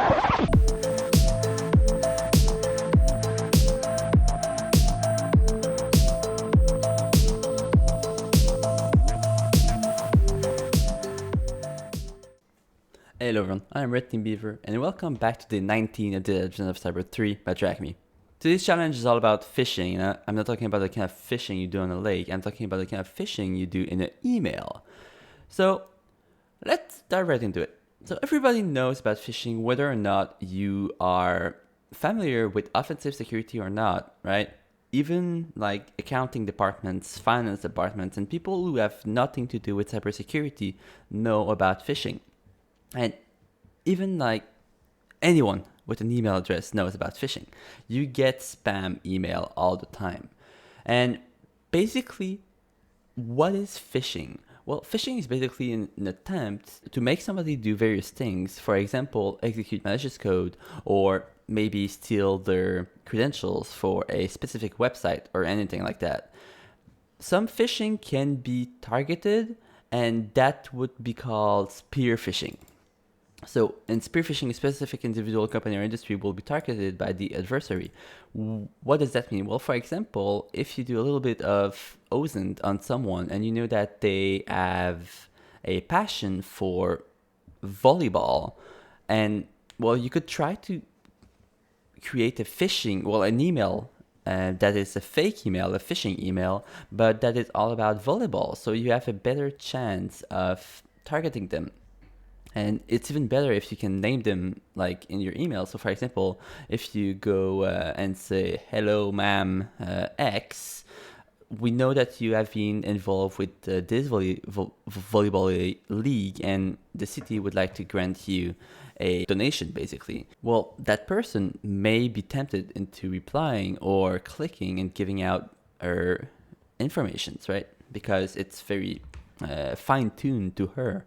Hello everyone, I'm Red Team Beaver, and welcome back to day 19 of the Legend of Cyber 3 by TryHackMe. Today's challenge is all about phishing, and I'm not talking about the kind of phishing you do on a lake, I'm talking about the kind of phishing you do in an email. So, let's dive right into it. So everybody knows about phishing, whether or not you are familiar with offensive security or not, right? Even like accounting departments, finance departments, and people who have nothing to do with cybersecurity know about phishing. And even like anyone with an email address knows about phishing. You get spam email all the time. And basically, what is phishing? Well, phishing is basically an attempt to make somebody do various things. For example, execute malicious code, or maybe steal their credentials for a specific website or anything like that. Some phishing can be targeted, and that would be called spear-phishing. So in spear-phishing, a specific individual, company, or industry will be targeted by the adversary. What does that mean? Well, for example, if you do a little bit of OSINT on someone and you know that they have a passion for volleyball, and well, you could try to create an email that is a fake email, a phishing email, but that is all about volleyball. So you have a better chance of targeting them. And it's even better if you can name them like in your email. So for example, if you go and say, hello, ma'am, X, we know that you have been involved with this volleyball league, and the city would like to grant you a donation, basically. Well, that person may be tempted into replying or clicking and giving out her informations, right? Because it's very fine-tuned to her.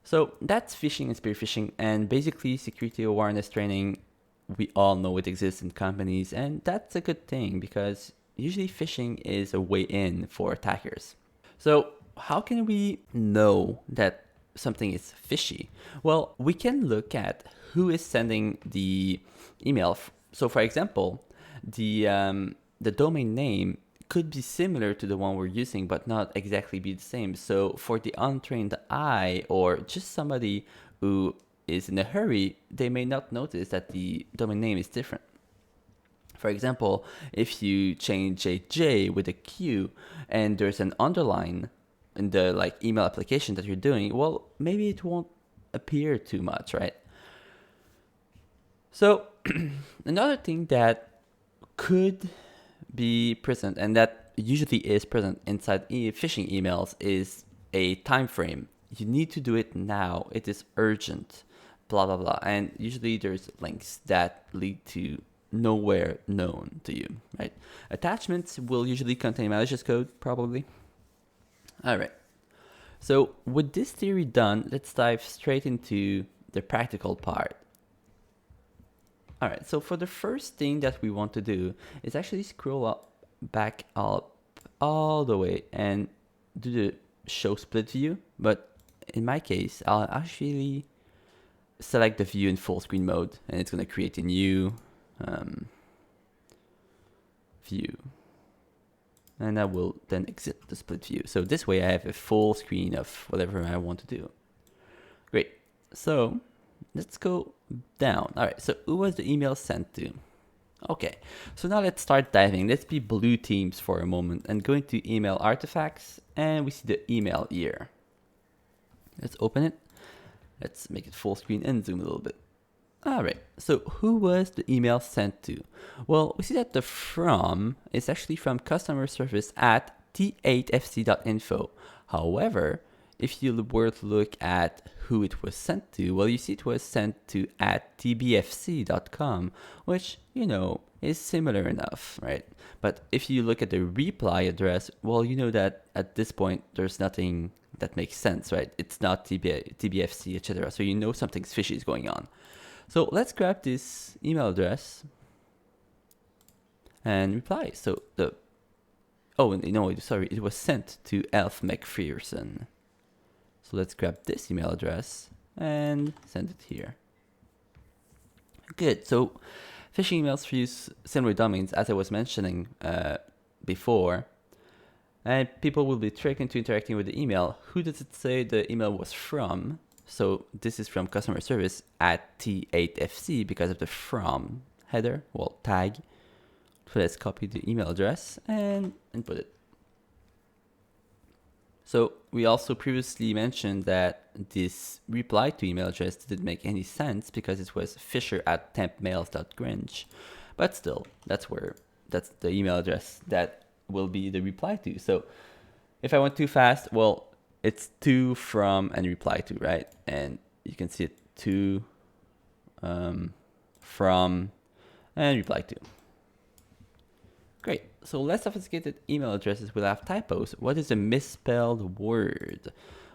So that's phishing and spear-phishing, and basically security awareness training, we all know it exists in companies, and that's a good thing because usually phishing is a way in for attackers. So how can we know that something is fishy? Well, we can look at who is sending the email. So for example, the domain name could be similar to the one we're using, but not exactly be the same. So for the untrained eye, or just somebody who is in a hurry, they may not notice that the domain name is different. For example, if you change a J with a Q and there's an underline in the like email application that you're doing, well, maybe it won't appear too much, right? So another thing that could be present, and that usually is present inside phishing emails, is a time frame. You need to do it now. It is urgent, blah, blah, blah. And usually there's links that lead to nowhere known to you, right? Attachments will usually contain malicious code, probably. All right. So with this theory done, let's dive straight into the practical part. All right, so for the first thing that we want to do is actually scroll back up all the way and do the show split view. But in my case, I'll actually select the view in full screen mode, and it's going to create a new view. And I will then exit the split view. So this way I have a full screen of whatever I want to do. Great. So let's go down. All right, so who was the email sent to? Okay, so now let's start diving. Let's be blue teams for a moment and go into email artifacts, and we see the email here. Let's open it. Let's make it full screen and zoom a little bit. All right, so who was the email sent to? Well, we see that the from is actually from customer service at t8fc.info. However, if you were to look at who it was sent to, well, you see it was sent to at tbfc.com, which, you know, is similar enough, right? But if you look at the reply address, well, you know that at this point, there's nothing that makes sense, right? It's not tbfc, etc. So you know something fishy is going on. So let's grab this email address and reply. So it was sent to Elf McPherson. So let's grab this email address and send it here. Good. So phishing emails use similar domains, as I was mentioning before. And people will be tricked into interacting with the email. Who does it say the email was from? So this is from customer service at T8FC because of the from header, well, tag. So let's copy the email address and input it. So we also previously mentioned that this reply to email address didn't make any sense because it was fisher@tempmails.grinch. But still, that's the email address that will be the reply to. So if I went too fast, well, it's to, from, and reply to, right? And you can see it to, from, and reply to. Great. So less sophisticated email addresses will have typos. What is a misspelled word?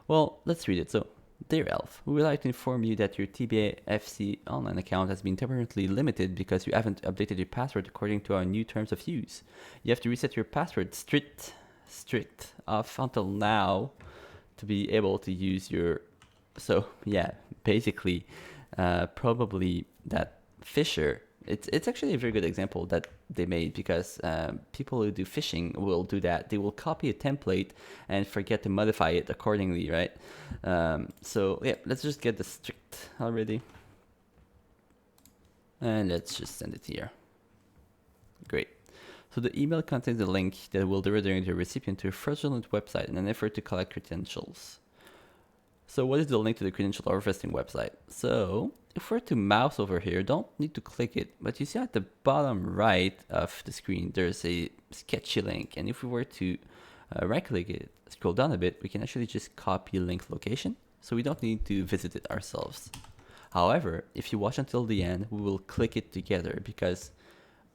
Well, let's read it. So, dear Elf, we would like to inform you that your TBAFC online account has been temporarily limited because you haven't updated your password according to our new terms of use. You have to reset your password strict off until now to be able to use your... So, yeah, basically, probably that Fisher... It's actually a very good example that they made because people who do phishing will do that. They will copy a template and forget to modify it accordingly, right? So yeah, let's just get the strict already. And let's just send it here. Great. So the email contains a link that will redirect the recipient to a fraudulent website in an effort to collect credentials. So what is the link to the credential harvesting website? So if we're to mouse over here, don't need to click it, but you see at the bottom right of the screen, there's a sketchy link. And if we were to right click it, scroll down a bit, we can actually just copy link location. So we don't need to visit it ourselves. However, if you watch until the end, we will click it together because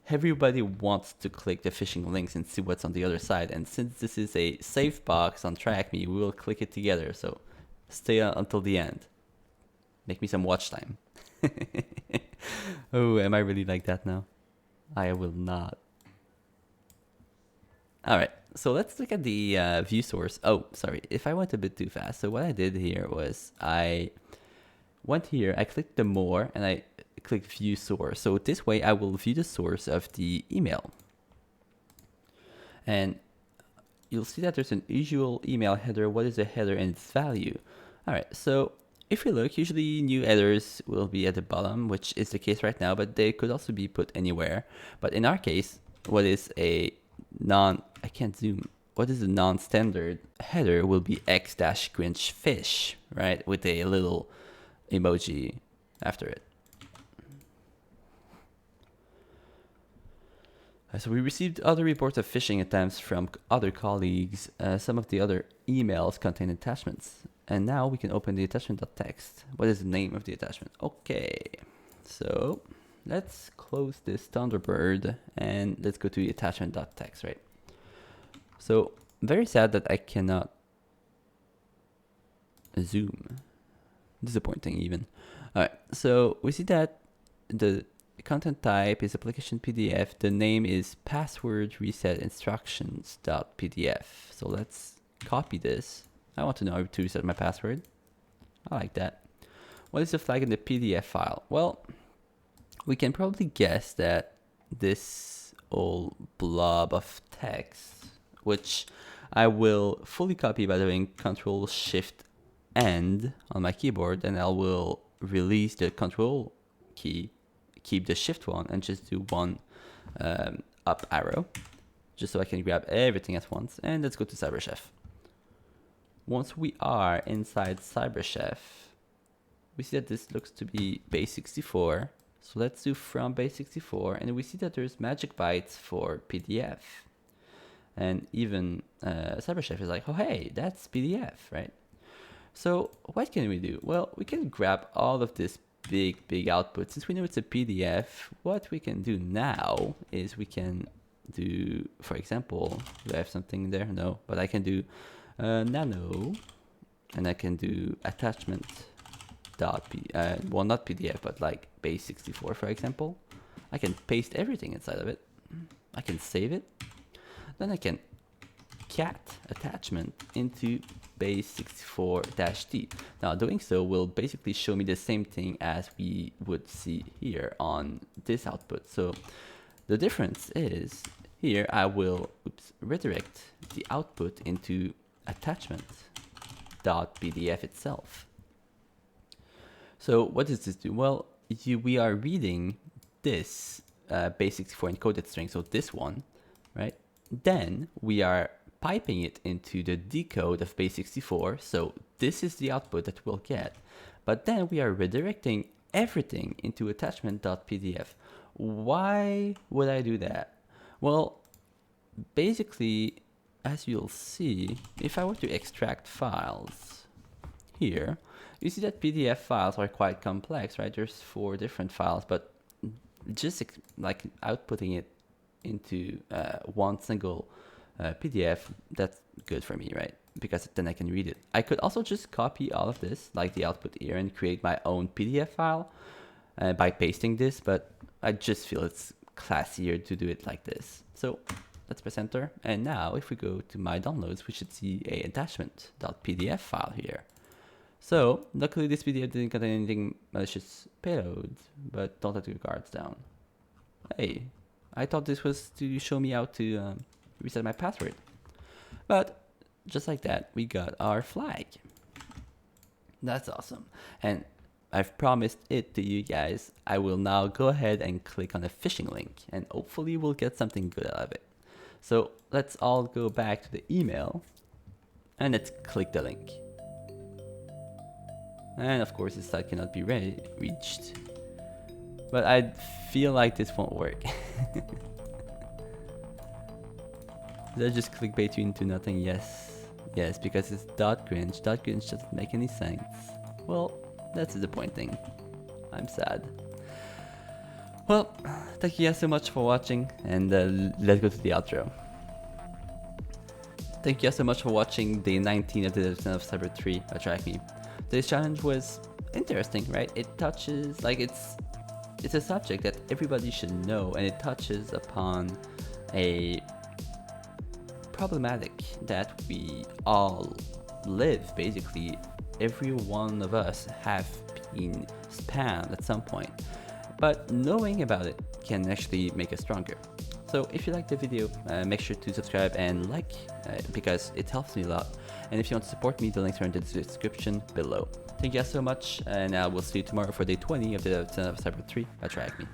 everybody wants to click the phishing links and see what's on the other side. And since this is a safe box on TryHackMe, we will click it together. So stay until the end. Make me some watch time. Oh, am I really like that now? I will not. All right, so let's look at the view source. Oh, sorry, if I went a bit too fast. So what I did here was I went here, I clicked the more, and I clicked view source. So this way I will view the source of the email. And you'll see that there's an usual email header. What is a header and its value? All right, so if you look, usually new headers will be at the bottom, which is the case right now, but they could also be put anywhere. But in our case, what is a I can't zoom. What is a non-standard header will be x-grinchfish, right? With a little emoji after it. So we received other reports of phishing attempts from other colleagues. Some of the other emails contain attachments. And now we can open the attachment.txt. What is the name of the attachment? Okay, so let's close this Thunderbird and let's go to the attachment.txt, right? So very sad that I cannot zoom. Disappointing even. All right, so we see that the content type is application PDF. The name is password reset instructions.pdf. So let's copy this. I want to know how to reset my password. I like that. What is the flag in the PDF file? Well, we can probably guess that this old blob of text, which I will fully copy by doing Control-Shift-End on my keyboard, and I will release the Control key, keep the Shift one, and just do one up arrow, just so I can grab everything at once. And let's go to CyberChef. Once we are inside CyberChef, we see that this looks to be base64. So let's do from base64, and we see that there's magic bytes for PDF. And even CyberChef is like, oh hey, that's PDF, right? So what can we do? Well, we can grab all of this big output. Since we know it's a PDF, what we can do now is we can do, for example, do I have something there? No, but I can do nano, and I can do attachment well, not PDF, but like base64, for example. I can paste everything inside of it. I can save it. Then I can cat attachment into base64-t. Now doing so will basically show me the same thing as we would see here on this output. So the difference is here I will redirect the output into attachment.pdf itself. So what does this do? Well, we are reading this base64 encoded string, so this one, right? Then we are piping it into the decode of base64, so this is the output that we'll get. But then we are redirecting everything into attachment.pdf. Why would I do that? Well, basically, as you'll see, if I were to extract files here, you see that PDF files are quite complex, right? There's 4 different files, but just like outputting it into one single PDF, that's good for me, right? Because then I can read it. I could also just copy all of this, like the output here, and create my own PDF file by pasting this, but I just feel it's classier to do it like this. So let's press enter. And now if we go to my downloads, we should see a attachment.pdf file here. So luckily this PDF didn't contain anything malicious payload, but don't let your guards down. Hey, I thought this was to show me how to reset my password. But just like that, we got our flag. That's awesome. And I've promised it to you guys. I will now go ahead and click on the phishing link, and hopefully we'll get something good out of it. So let's all go back to the email and let's click the link. And of course this site cannot be reached. But I feel like this won't work. Did I just clickbait you into nothing? Yes. Yes, because it's .cringe. .cringe doesn't make any sense. Well, that's disappointing. I'm sad. Well, thank you guys so much for watching, and let's go to the outro. Thank you guys so much for watching day 19 of the Legend of Cyber 3 by TryHackMe. Today's challenge was interesting, right? It touches, like it's a subject that everybody should know, and it touches upon a problematic that we all live. Basically, every one of us have been spammed at some point, but knowing about it can actually make us stronger. So if you liked the video, make sure to subscribe and like, because it helps me a lot. And if you want to support me, the links are in the description below. Thank you guys so much, and I will see you tomorrow for day 20 of the Legend of Cyber 3 by TryHackMe.